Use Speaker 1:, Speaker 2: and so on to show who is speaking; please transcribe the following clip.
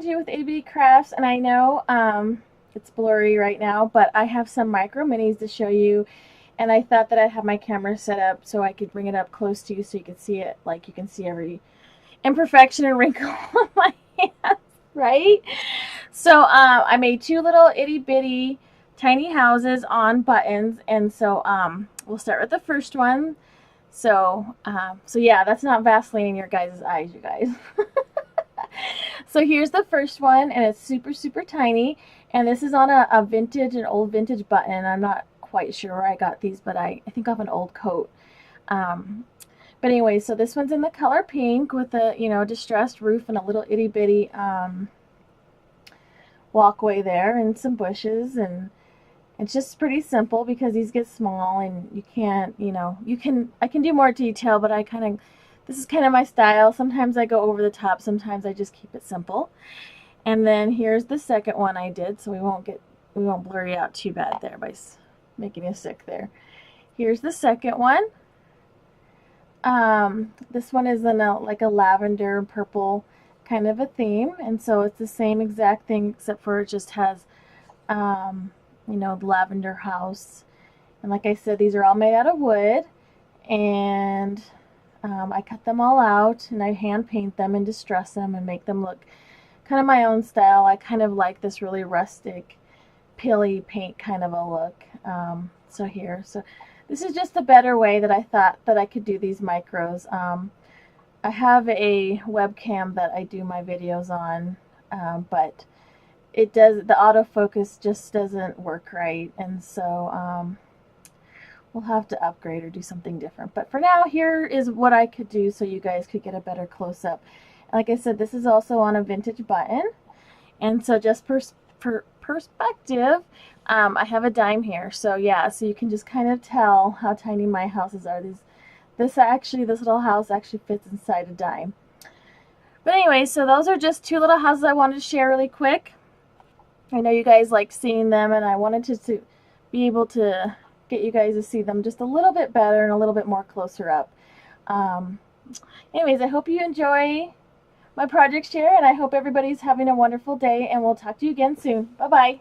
Speaker 1: you with AB Crafts, and I know it's blurry right now, but I have some micro minis to show you, and I thought that I'd have my camera set up so I could bring it up close to you so you could see it, like you can see every imperfection and wrinkle on my hand, right? So I made two little itty bitty tiny houses on buttons, and so we'll start with the first one. So yeah, that's not Vaseline in your guys' eyes, you guys. So here's the first one, and it's super, super tiny. And this is on a vintage, an old vintage button. I'm not quite sure where I got these, but I think off an old coat. But anyway, so this one's in the color pink with a, distressed roof and a little itty bitty walkway there and some bushes. And it's just pretty simple because these get small and you can't, I can do more detail, but this is kind of my style. Sometimes I go over the top, sometimes I just keep it simple. And then here's the second one I did, so we won't blur you out too bad there by making you sick there. Here's the second one. This one is in like a lavender purple kind of a theme, and so it's the same exact thing except for it just has the lavender house. And like I said, these are all made out of wood, and I cut them all out and I hand paint them and distress them and make them look kind of my own style. I kind of like this really rustic, pilly paint kind of a look. So this is just a better way that I thought that I could do these micros. I have a webcam that I do my videos on, but the autofocus just doesn't work right, and so we'll have to upgrade or do something different. But for now, here is what I could do so you guys could get a better close-up. Like I said, this is also on a vintage button, and so just perspective, I have a dime here. So yeah, so you can just kind of tell how tiny my houses are. This little house actually fits inside a dime. But anyway, so those are just two little houses I wanted to share really quick. I know you guys like seeing them, and I wanted to be able to get you guys to see them just a little bit better and a little bit more closer up. Anyways, I hope you enjoy my project share, and I hope everybody's having a wonderful day, and we'll talk to you again soon. Bye-bye.